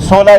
16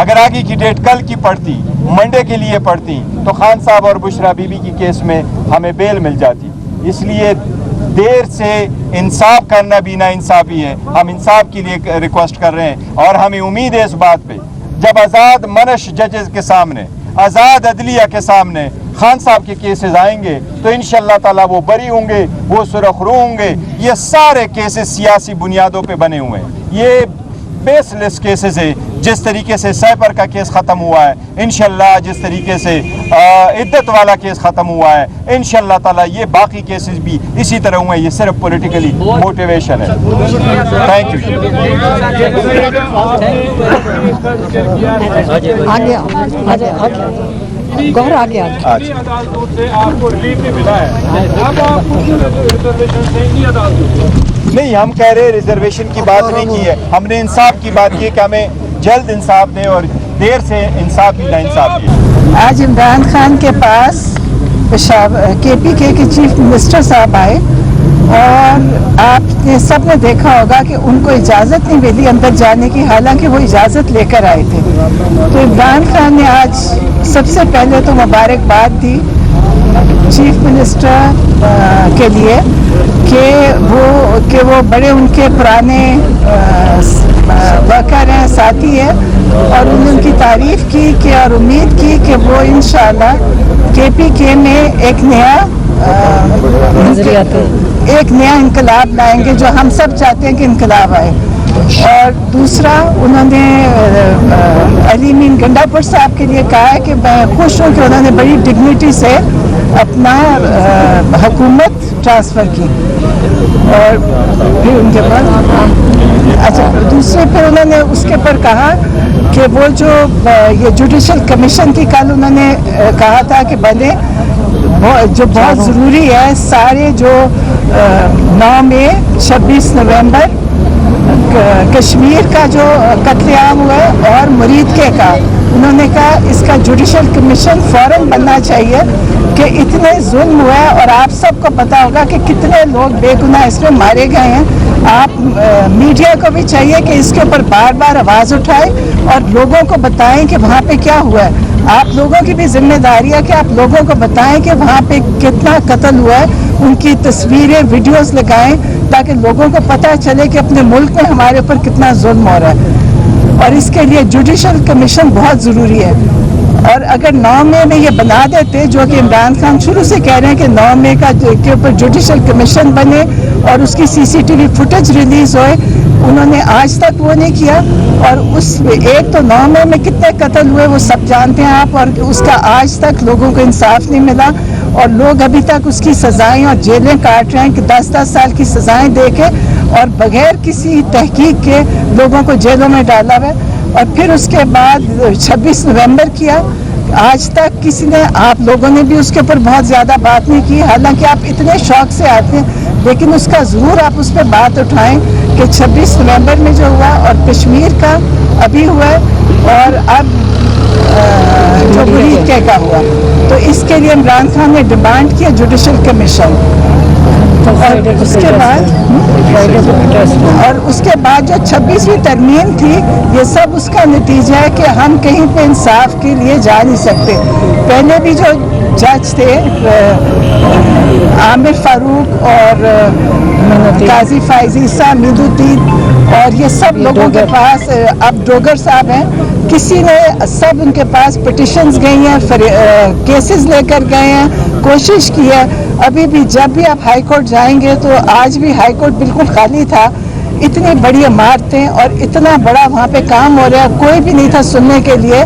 اگر آگے کی ڈیٹ کل کی پڑتی، منڈے کے لیے پڑتی، تو خان صاحب اور بشرا بی بی کی کیس میں ہمیں بیل مل جاتی. اس لیے دیر سے انصاف کرنا بھی نا انصافی ہے. ہم انصاف کے لیے ریکویسٹ کر رہے ہیں، اور ہمیں امید ہے اس بات پہ جب آزاد منش ججز کے سامنے، آزاد عدلیہ کے سامنے خان صاحب کے کیسز آئیں گے تو انشاءاللہ تعالیٰ وہ بری ہوں گے، وہ سرخ رو ہوں گے. یہ سارے کیسز سیاسی بنیادوں پہ بنے ہوئے ہیں، یہ بیس لیس کیسز ہے. جس طریقے سے سیپر کا کیس ختم ہوا ہے انشاءاللہ، جس طریقے سے عدت والا کیس ختم ہوا ہے انشاءاللہ تعالیٰ یہ باقی کیسز بھی اسی طرح ہوئے. یہ صرف پولیٹیکلی موٹیویشن ہے. Thank you. نہیں، ہم کہہ رہے ریزرویشن کی بات نہیں کی ہے، ہم نے انصاف کی بات کی ہے کہ ہمیں جلد انصاف دیں اور دیر سے انصاف بھی نہ انصاف دیں. آج عمران خان کے پاس KPK کے چیف منسٹر صاحب آئے اور آپ نے سب نے دیکھا ہوگا کہ ان کو اجازت نہیں ملی اندر جانے کی، حالانکہ وہ اجازت لے کر آئے تھے. تو عمران خان نے آج سب سے پہلے تو مبارکباد دی چیف منسٹر کے لیے کہ وہ بڑے ان کے پرانے ورکر ہیں، ساتھی ہیں، اور انہوں نے ان کی تعریف کی اور امید کی کہ وہ انشاءاللہ KPK میں ایک نیا انقلاب لائیں گے، جو ہم سب چاہتے ہیں کہ انقلاب آئے. اور دوسرا انہوں نے علی مین گنڈاپور صاحب کے لیے کہا ہے کہ میں خوش ہوں کہ انہوں نے بڑی ڈگنیٹی سے اپنا حکومت ٹرانسفر کی. اور پھر ان کے بعد دوسرے پھر انہوں نے اس کے پر کہا کہ وہ جو یہ جوڈیشل کمیشن کی کل انہوں نے کہا تھا کہ بنے، جو بہت ضروری ہے. سارے جو 9 مئی 26 نومبر کشمیر کا جو قتل عام ہوا ہے اور مریدکے کا، انہوں نے کہا اس کا جوڈیشل کمیشن فوراً بننا چاہیے کہ اتنے ظلم ہوا ہے اور آپ سب کو پتا ہوگا کہ کتنے لوگ بے گناہ اس میں مارے گئے ہیں. آپ میڈیا کو بھی چاہیے کہ اس کے اوپر بار بار آواز اٹھائے اور لوگوں کو بتائیں کہ وہاں پہ کیا ہوا ہے. آپ لوگوں کی بھی ذمہ داری ہے کہ آپ لوگوں کو بتائیں کہ وہاں پہ کتنا قتل ہوا ہے، ان کی تصویریں ویڈیوز لگائیں تاکہ لوگوں کو پتہ چلے کہ اپنے ملک میں ہمارے اوپر کتنا ظلم ہو رہا ہے. اور اس کے لیے جوڈیشل کمیشن بہت ضروری ہے. اور اگر 9 مئی میں یہ بنا دیتے، جو کہ عمران خان شروع سے کہہ رہے ہیں کہ 9 مئی کے اوپر جوڈیشل کمیشن بنے اور اس کی CCTV فوٹیج ریلیز ہوئے، انہوں نے آج تک وہ نہیں کیا. اور اس ایک تو 9 مئی میں کتنے قتل ہوئے وہ سب جانتے ہیں آپ، اور اس کا آج تک لوگوں کو انصاف نہیں ملا اور لوگ ابھی تک اس کی سزائیں اور جیلیں کاٹ رہے ہیں کہ 10-10 سال کی سزائیں دے کے اور بغیر کسی تحقیق کے لوگوں کو جیلوں میں ڈالا ہوا. اور پھر اس کے بعد 26 نومبر کیا، آج تک کسی نے، آپ لوگوں نے بھی اس کے اوپر بہت زیادہ بات نہیں کی، حالانکہ آپ اتنے شوق سے آتے ہیں، لیکن اس کا ضرور آپ اس پہ بات اٹھائیں کہ 26 نومبر میں جو ہوا اور کشمیر کا ابھی ہوا ہے اور اب جو مریدکے کا ہوا، تو اس کے لیے عمران خان نے ڈیمانڈ کیا جوڈیشل کمیشن. اور اس کے بعد جو 26ویں ترمیم تھی، یہ سب اس کا نتیجہ ہے کہ ہم کہیں پہ انصاف کے لیے جا نہیں سکتے. پہلے بھی جو جج تھے عامر فاروق اور قاضی فائز عیسیٰ میدودین اور یہ سب لوگوں کے پاس، اب ڈوگر صاحب ہیں، کسی نے سب ان کے پاس پٹیشنز گئی ہیں، کیسز لے کر گئے ہیں، کوشش کی ہے. ابھی بھی جب بھی آپ ہائی کورٹ جائیں گے تو آج بھی ہائی کورٹ بالکل خالی تھا. اتنی بڑی عمارتیں اور اتنا بڑا وہاں پہ کام ہو رہا ہے، کوئی بھی نہیں تھا سننے کے لیے.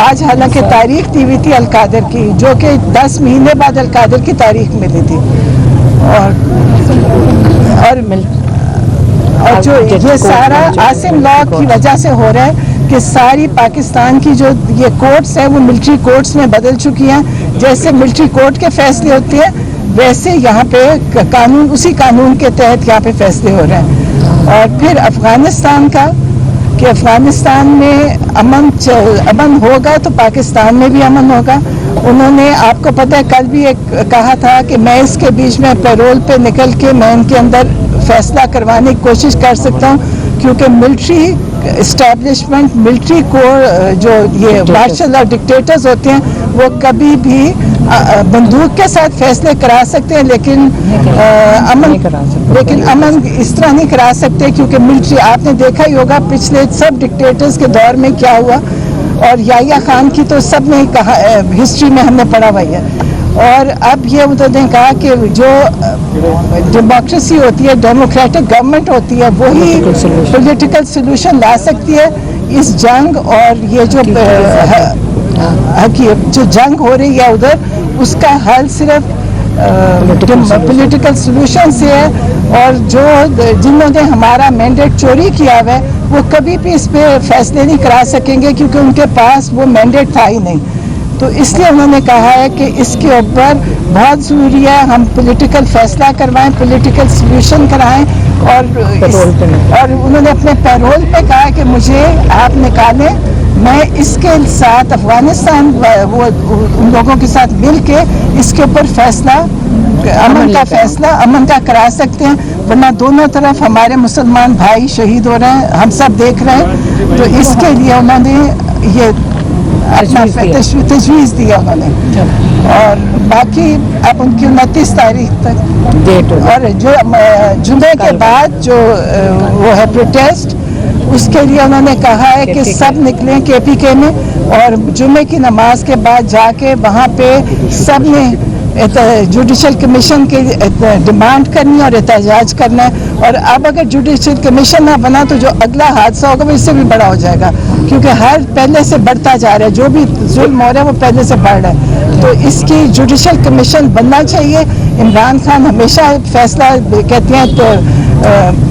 آج حالانکہ تاریخ دی ہوئی تھی القادر کی، جو کہ 10 مہینے بعد القادر کی تاریخ ملی تھی. اور جو یہ سارا عاصم لا کی وجہ سے ہو رہا ہے کہ ساری پاکستان کی جو یہ کورٹس ہیں وہ ملٹری کورٹس میں بدل چکی ہیں. جیسے ملٹری کورٹ کے فیصلے ہوتے ہیں ویسے یہاں پہ قانون، اسی قانون کے تحت یہاں پہ فیصلے ہو رہے ہیں. اور پھر افغانستان کا، کہ افغانستان میں امن ہوگا تو پاکستان میں بھی امن ہوگا. انہوں نے، آپ کو پتہ ہے کل بھی ایک کہا تھا کہ میں اس کے بیچ میں پیرول پہ نکل کے میں ان کے اندر فیصلہ کروانے کی کوشش کر سکتا ہوں. کیونکہ ملٹری اسٹیبلشمنٹ، ملٹری کو جو یہ مارشل اور ڈکٹیٹرز ہوتے ہیں وہ کبھی بھی بندوق کے ساتھ فیصلے کرا سکتے ہیں، لیکن امن اس طرح نہیں کرا سکتے، کیونکہ ملٹری آپ نے دیکھا ہی ہوگا پچھلے سب ڈکٹیٹرز کے دور میں کیا ہوا، اور یحییٰ خان کی تو سب نے کہا ہسٹری میں ہم نے پڑھا ہوا ہے. اور اب یہ انہوں نے کہا کہ جو ڈیموکریسی ہوتی ہے، ڈیموکریٹک گورنمنٹ ہوتی ہے، وہی پولیٹیکل سلوشن لا سکتی ہے اس جنگ، اور یہ جو جنگ ہو رہی ہے ادھر، اس کا حل صرف پولیٹیکل سلوشن سے ہے. اور جنہوں نے ہمارا مینڈیٹ چوری کیا ہوا ہے وہ کبھی بھی اس پہ فیصلے نہیں کرا سکیں گے، کیونکہ ان کے پاس وہ مینڈیٹ تھا ہی نہیں. تو اس لیے انہوں نے کہا ہے کہ اس کے اوپر بہت ضروری ہے ہم پولیٹیکل فیصلہ کروائیں، پولیٹیکل سلوشن کرائیں. اور انہوں نے اپنے پیرول پہ کہا کہ مجھے آپ نکالیں، میں اس کے ساتھ افغانستان وہ ان لوگوں کے ساتھ مل کے اس کے اوپر فیصلہ امن کا کرا سکتے ہیں، ورنہ دونوں طرف ہمارے مسلمان بھائی شہید ہو رہے ہیں، ہم سب دیکھ رہے ہیں. تو اس کے لیے انہوں نے یہ اپنا تجویز دیا انہوں نے. اور باقی اب ان کی 29 تاریخ تک، اور جو جمعے کے بعد جو وہ ہے پروٹیسٹ، اس کے لیے انہوں نے کہا ہے کہ سب نکلیں KPK میں، اور جمعے کی نماز کے بعد جا کے وہاں پہ سب نے جوڈیشل کمیشن کی ڈیمانڈ کرنی اور احتجاج کرنا ہے. اور اب اگر جوڈیشل کمیشن نہ بنا تو جو اگلا حادثہ ہوگا وہ اس سے بھی بڑا ہو جائے گا، کیونکہ ہر پہلے سے بڑھتا جا رہا ہے، جو بھی ظلم ہو رہا ہے وہ پہلے سے بڑھ رہا ہے. تو اس کی جوڈیشل کمیشن بننا چاہیے. عمران خان ہمیشہ فیصلہ کہتے ہیں تو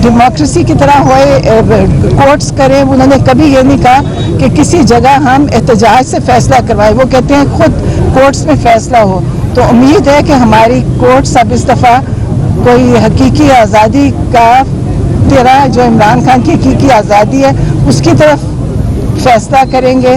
ڈیموکریسی کی طرح ہوئے، کورٹس کریں. انہوں نے کبھی یہ نہیں کہا کہ کسی جگہ ہم احتجاج سے فیصلہ کروائیں، وہ کہتے ہیں خود کورٹس میں فیصلہ ہو. تو امید ہے کہ ہماری کورٹس اب اس دفعہ کوئی حقیقی آزادی کا طرح، جو عمران خان کی حقیقی آزادی ہے اس کی طرف فیصلہ کریں گے،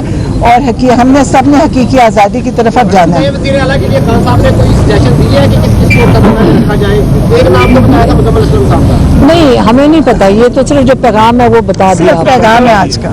اور ہم نے سب نے حقیقی آزادی کی طرف اب جانا ہے. وزیر اعلیٰ کے لیے خان صاحب نے کوئی سجیشن دی ہے کہ کس کو قدم رکھا جائے؟ ایک نام تو بتایا تھا مزمل اسلم صاحب کا. نہیں، ہمیں نہیں پتا، یہ تو صرف جو پیغام ہے وہ بتا دیا. صرف پیغام ہے آج کا.